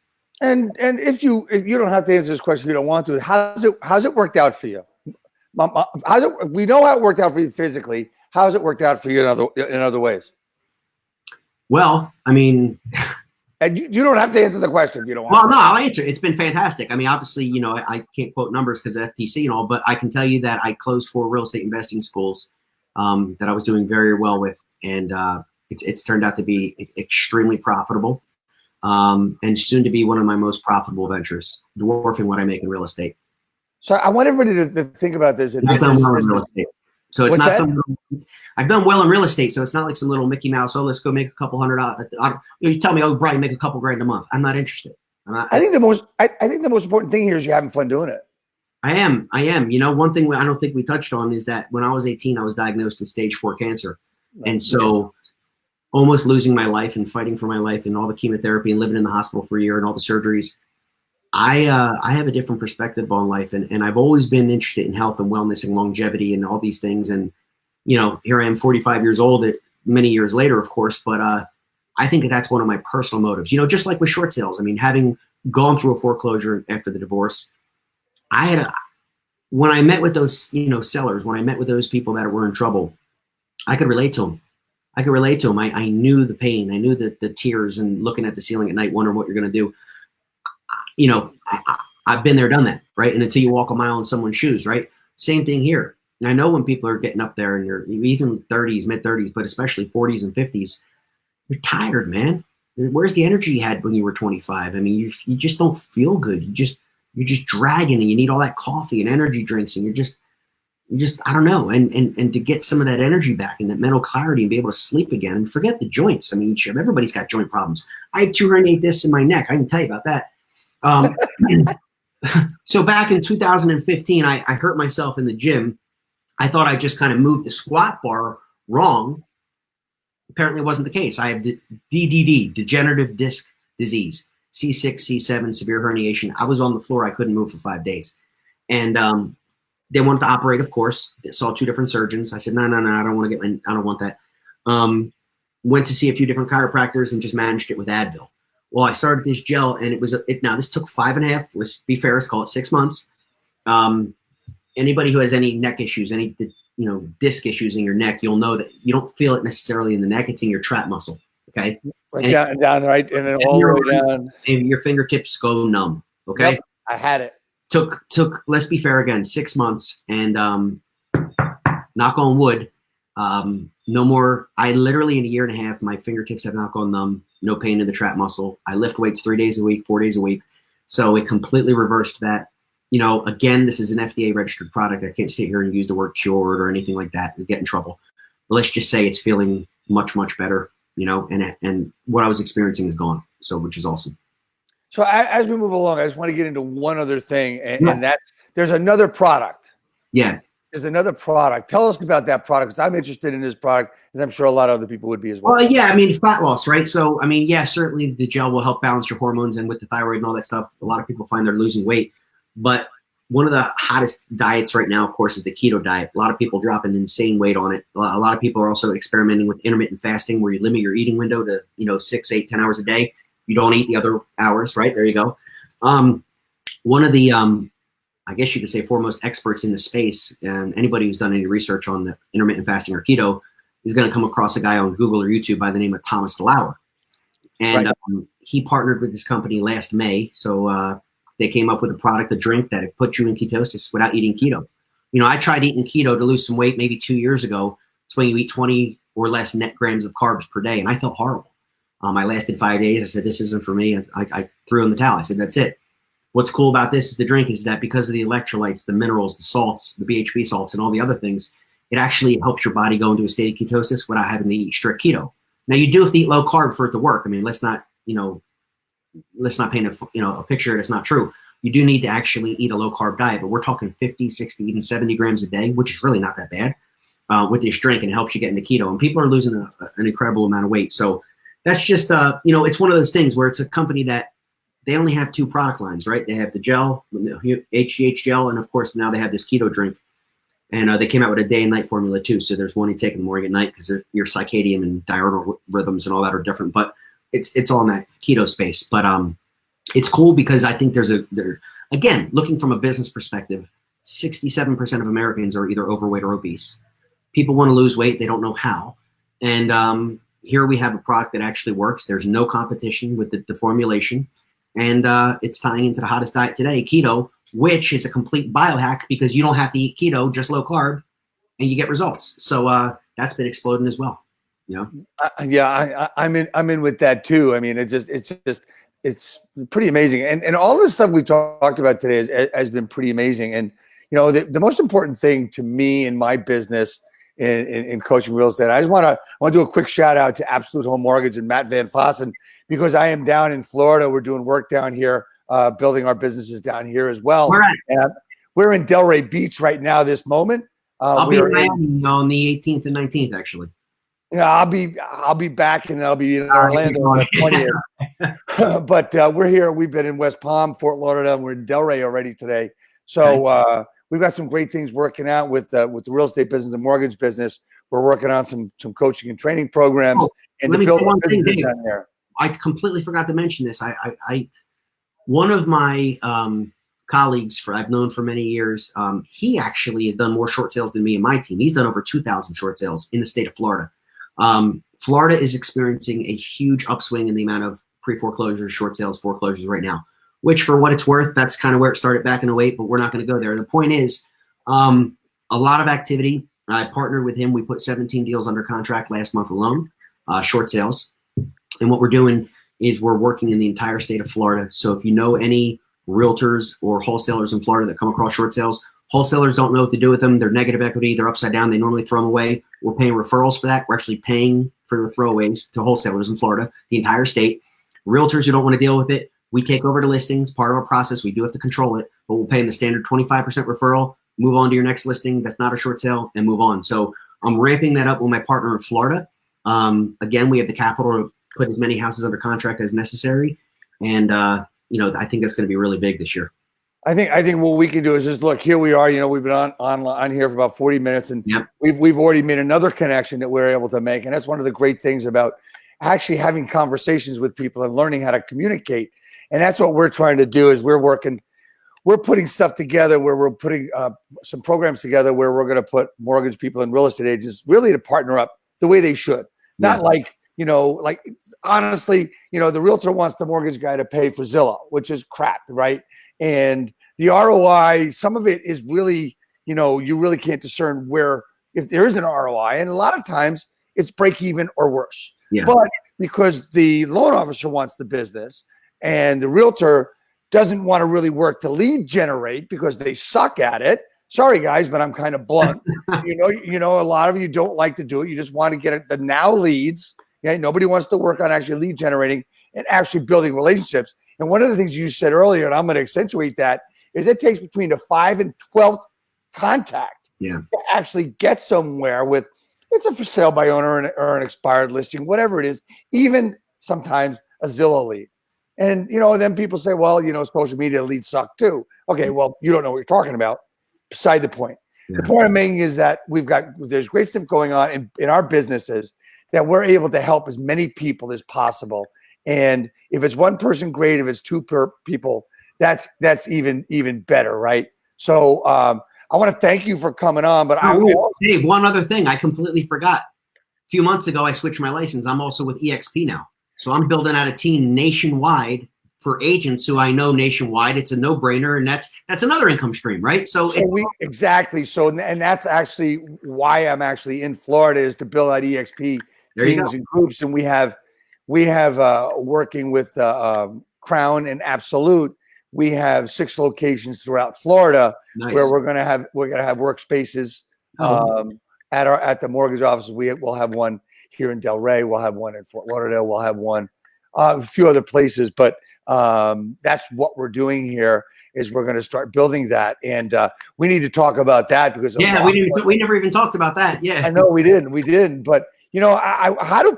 And if you don't have to answer this question if you don't want to, how's it worked out for you? We know how it worked out for you physically. How's it worked out for you in other ways? Well, I mean, and you don't have to answer the question if you don't want. Well, no, I'll answer. It's been fantastic. I mean, obviously, I can't quote numbers because of FTC and all, but I can tell you that I closed 4 real estate investing schools that I was doing very well with, and it's turned out to be extremely profitable, and soon to be one of my most profitable ventures, dwarfing what I make in real estate. So I want everybody to think about this. I've done well in real estate. So it's not I've done well in real estate, so it's not like some little Mickey Mouse. Oh, let's go make a couple $100. You tell me, oh, Brian, make a couple grand a month. I'm not interested. I think the most important thing here is you're having fun doing it. I am. One thing I don't think we touched on is that when I was 18, I was diagnosed with stage 4 cancer, and so almost losing my life and fighting for my life and all the chemotherapy and living in the hospital for a year and all the surgeries. I have a different perspective on life, and I've always been interested in health and wellness and longevity and all these things. And, here I am 45 years old, many years later, of course, but I think that's one of my personal motives, just like with short sales. I mean, having gone through a foreclosure after the divorce, when I met with those, sellers, when I met with those people that were in trouble, I could relate to them. I knew the pain. I knew the tears and looking at the ceiling at night, wondering what you're going to do. I've been there, done that, right? And until you walk a mile in someone's shoes, right? Same thing here. And I know when people are getting up there and you're even 30s, mid 30s, but especially 40s and 50s, you're tired, man. Where's the energy you had when you were 25? I mean, you just don't feel good. You're just dragging, and you need all that coffee and energy drinks, and you're just, I don't know. And to get some of that energy back and that mental clarity and be able to sleep again and forget the joints. I mean, everybody's got joint problems. I have 2 herniated discs in my neck. I can tell you about that. So back in 2015, I hurt myself in the gym. I thought I just kind of moved the squat bar wrong. Apparently it wasn't the case. I have DDD, degenerative disc disease, C6, C7, severe herniation. I was on the floor. I couldn't move for 5 days. And they wanted to operate, of course. They saw 2 different surgeons. I said, no, I don't want to I don't want that. Went to see a few different chiropractors and just managed it with Advil. Well, I started this gel, and now this took 5.5, let's be fair, let's call it 6 months. Anybody who has any neck issues, any disc issues in your neck, you'll know that you don't feel it necessarily in the neck, it's in your trap muscle. Okay. Right down, right, and then all the way down. And your fingertips go numb. Okay. Yep, I had it. Took, let's be fair again, 6 months, and knock on wood, no more. I literally in a year and a half, my fingertips have not gone numb. No pain in the trap muscle. I lift weights 3 days a week, 4 days a week. So it completely reversed that. Again, this is an FDA registered product. I can't sit here and use the word cured or anything like that and get in trouble. But let's just say it's feeling much, much better, and what I was experiencing is gone. So, which is awesome. So as we move along, I just want to get into one other thing, and that's there's another product. Yeah. is another product. Tell us about that product, because I'm interested in this product, and I'm sure a lot of other people would be as well. Well, yeah, I mean, fat loss, right? So, I mean, yeah, certainly the gel will help balance your hormones, and with the thyroid and all that stuff, a lot of people find they're losing weight. But one of the hottest diets right now, of course, is the keto diet. A lot of people dropping insane weight on it. A lot of people are also experimenting with intermittent fasting, where you limit your eating window to 6, 8, 10 hours a day. You don't eat the other hours, right? There you go. One of the I guess you could say foremost experts in the space, and anybody who's done any research on the intermittent fasting or keto is going to come across a guy on Google or YouTube by the name of Thomas DeLauer. And Right. He partnered with this company last May. So they came up with a product, a drink that had put you in ketosis without eating keto. I tried eating keto to lose some weight maybe 2 years ago. It's when you eat 20 or less net grams of carbs per day. And I felt horrible. I lasted 5 days. I said, this isn't for me. I threw in the towel. I said, that's it. What's cool about this is the drink is that because of the electrolytes, the minerals, the salts, the BHB salts, and all the other things, it actually helps your body go into a state of ketosis without having to eat strict keto. Now, you do have to eat low carb for it to work. I mean, let's not paint a picture that's not true. You do need to actually eat a low carb diet, but we're talking 50, 60, even 70 grams a day, which is really not that bad with this drink, and it helps you get into keto. And people are losing an incredible amount of weight. So that's just, it's one of those things where it's a company that they only have 2 product lines, right? They have the gel, HGH gel, and of course now they have this keto drink. And they came out with a day and night formula too. So there's one you take in the morning and night because your circadian and diurnal rhythms and all that are different. But it's all in that keto space. But it's cool because I think again, looking from a business perspective, 67% of Americans are either overweight or obese. People want to lose weight. They don't know how. And here we have a product that actually works. There's no competition with the formulation. And it's tying into the hottest diet today, keto, which is a complete biohack because you don't have to eat keto, just low carb, and you get results. So that's been exploding as well. I'm in with that too. I mean, it's pretty amazing. And all this stuff we talked about today has been pretty amazing. And, the most important thing to me in my business in coaching real estate, I want to do a quick shout out to Absolute Home Mortgage and Matt Van Fossen, because I am down in Florida. We're doing work down here, building our businesses down here as well. Right. And we're in Delray Beach right now, this moment. I'll be in Miami on the 18th and 19th, actually. Yeah, I'll be back, and I'll be in Orlando on the 20th. But we're here. We've been in West Palm, Fort Lauderdale. We're in Delray already today. So we've got some great things working out with the real estate business and mortgage business. We're working on some coaching and training programs and to build a business down there. I completely forgot to mention this. One of my colleagues I've known for many years, he actually has done more short sales than me and my team. He's done over 2,000 short sales in the state of Florida. Florida is experiencing a huge upswing in the amount of pre-foreclosures, short sales, foreclosures right now, which for what it's worth, that's kind of where it started back in 2008, but we're not going to go there. The point is a lot of activity. I partnered with him. We put 17 deals under contract last month alone, short sales. And what we're doing is we're working in the entire state of Florida. So if you know any realtors or wholesalers in Florida that come across short sales, wholesalers don't know what to do with them. They're negative equity. They're upside down. They normally throw them away. We're paying referrals for that. We're actually paying for the throwaways to wholesalers in Florida, the entire state. Realtors who don't want to deal with it, we take over the listings. Part of our process, we do have to control it, but we'll pay them the standard 25% referral, move on to your next listing that's not a short sale, and move on. So I'm ramping that up with my partner in Florida. Again, we have the capital to put as many houses under contract as necessary. And, I think that's going to be really big this year. I think what we can do is just look, here we are, we've been on here for about 40 minutes, and yep. we've already made another connection that we're able to make. And that's one of the great things about actually having conversations with people and learning how to communicate. And that's what we're trying to do is we're putting stuff together where we're putting some programs together where we're going to put mortgage people and real estate agents really to partner up the way they should. Not like honestly, the realtor wants the mortgage guy to pay for Zillow, which is crap, right? And the ROI, some of it is really, you really can't discern if there is an ROI. And a lot of times it's break even or worse. Yeah. But because the loan officer wants the business and the realtor doesn't want to really work to lead generate because they suck at it. Sorry, guys, but I'm kind of blunt. A lot of you don't like to do it. You just want to get the now leads. Okay? Nobody wants to work on actually lead generating and actually building relationships. And one of the things you said earlier, and I'm going to accentuate that, is it takes between the 5th and 12th contact to actually get somewhere with, it's a for sale by owner or an expired listing, whatever it is, even sometimes a Zillow lead. And, then people say, well, social media leads suck too. Okay, well, you don't know what you're talking about. Beside the point. Yeah. The point I'm making is that there's great stuff going on in our businesses that we're able to help as many people as possible. And if it's one person, great. If it's two people, that's even better, right? So I want to thank you for coming on. But Dave, one other thing I completely forgot. A few months ago, I switched my license. I'm also with EXP now. So I'm building out a team nationwide for agents who I know nationwide. It's a no-brainer, and that's another income stream, right? Exactly. So, and that's actually why I'm actually in Florida, is to build out EXP teams and groups. And we have working with Crown and Absolute. We have 6 locations throughout Florida where we're gonna have workspaces at the mortgage offices. We'll have one here in Delray. We'll have one in Fort Lauderdale. We'll have one a few other places, but that's what we're doing here. Is we're going to start building that, and we need to talk about that because we never even talked about that. Yeah, I know we didn't, but how do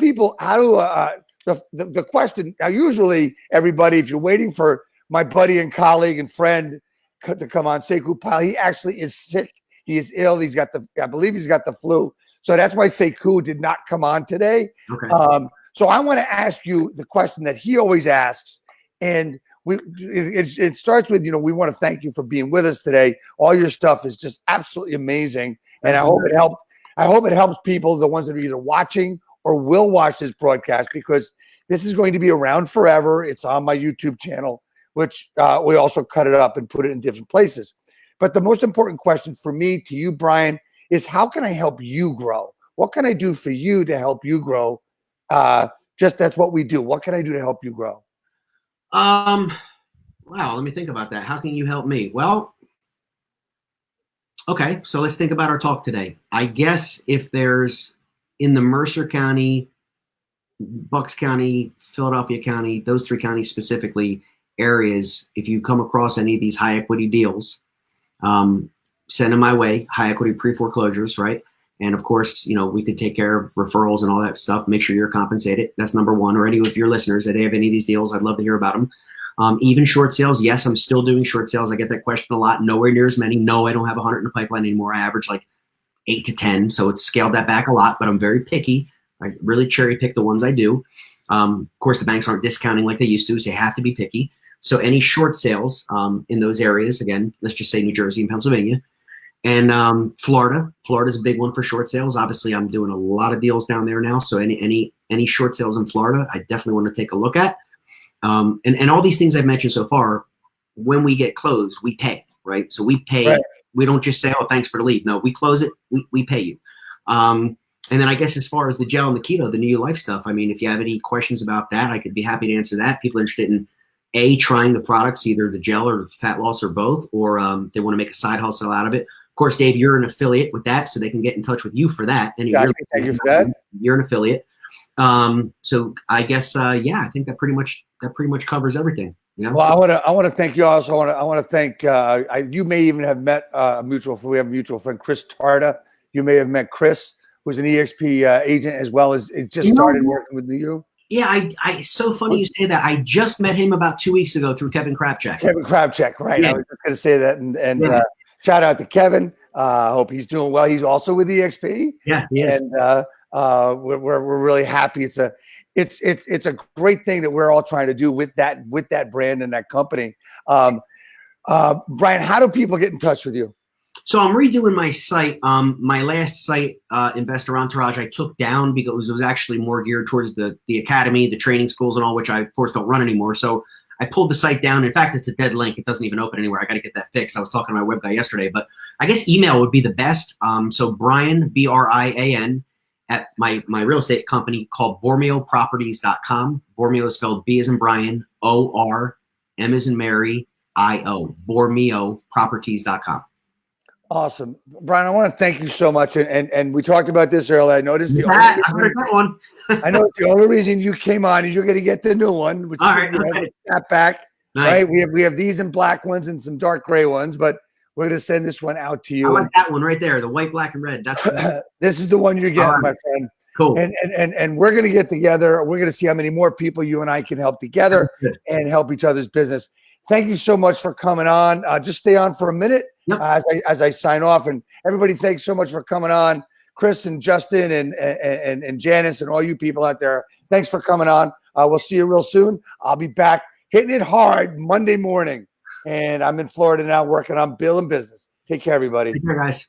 the question now? Usually, everybody, if you're waiting for my buddy and colleague and friend to come on, Sekou Pyle, he actually is sick. He is ill. I believe he's got the flu. So that's why Sekou did not come on today. Okay. So I want to ask you the question that he always asks, and it starts with, we want to thank you for being with us today. All your stuff is just absolutely amazing, and I hope it helped. I hope it helps people, the ones that are either watching or will watch this broadcast, because this is going to be around forever. It's on my YouTube channel, which we also cut it up and put it in different places. But the most important question for me to you, Brian, is how can I help you grow? What can I do for you to help you grow? That's what we do. What can I do to help you grow? Wow, let me think about that. How can you help me? Well, okay, so let's think about our talk today. I guess if there's in the Mercer County, Bucks County, Philadelphia County, those 3 counties specifically, areas, if you come across any of these high equity deals, send them my way, High Equity Pre-Foreclosures, right? And of course, we could take care of referrals and all that stuff. Make sure you're compensated. That's number one. Or any of your listeners that have any of these deals, I'd love to hear about them. Even short sales. Yes, I'm still doing short sales. I get that question a lot. Nowhere near as many. No, I don't have 100 in the pipeline anymore. I average like 8 to 10. So it's scaled that back a lot, but I'm very picky. I really cherry pick the ones I do. Of course, the banks aren't discounting like they used to, so you have to be picky. So any short sales in those areas, again, let's just say New Jersey and Pennsylvania. And Florida's a big one for short sales. Obviously, I'm doing a lot of deals down there now. So any short sales in Florida, I definitely want to take a look at. And all these things I've mentioned so far, when we get closed, we pay, right? So we pay. Right. We don't just say, oh, thanks for the lead. No, we close it. We pay you. And then I guess as far as the gel and the keto, the New Life stuff, I mean, if you have any questions about that, I could be happy to answer that. People are interested in trying the products, either the gel or fat loss or both, or they want to make a side hustle out of it. Of course, Dave, you're an affiliate with that, so they can get in touch with you for that. And thank you for that. You're an affiliate. So I guess, I think that pretty much covers everything. Well, I want to thank you also. I want to thank, you may even have met we have a mutual friend, Chris Tarda. You may have met Chris, who's an EXP agent, as well as it just started working with you. Yeah, it's so funny you say that. I just met him about 2 weeks ago through Kevin Krabchek. Kevin Krabchek, right. Yeah. I was just going to say that. And shout out to Kevin. Hope he's doing well. He's also with EXP. Yeah, he is. And we're really happy. It's a great thing that we're all trying to do with that brand and that company. Brian, how do people get in touch with you? So I'm redoing my site. My last site, Investor Entourage, I took down because it was actually more geared towards the academy, the training schools and all, which I, of course, don't run anymore. So I pulled the site down. In fact, it's a dead link. It doesn't even open anywhere. I got to get that fixed. I was talking to my web guy yesterday, but I guess email would be the best. So Brian, Brian, at my real estate company called BormeoProperties.com. Bormeo is spelled B as in Brian, O-R, M as in Mary, I-O, BormeoProperties.com. Awesome. Brian, I want to thank you so much. And we talked about this earlier. I noticed I know the only reason you came on is you're going to get the new one, which all right, okay. Snap back. Nice. Right? We have these in black ones and some dark gray ones, but We're going to send this one out to I you. like that one right there, the white, black, and red. That's This is the one you're getting, All right. my friend. Cool. And we're going to get together. We're going to see how many more people you and I can help together and help each other's business. Thank you so much for coming on. Just stay on for a minute as I sign off. And everybody, thanks so much for coming on. Chris and Justin and Janice and all you people out there, thanks for coming on. We'll see you real soon. I'll be back hitting it hard Monday morning. And I'm in Florida now working on Bill and Business. Take care, everybody. Take care, guys.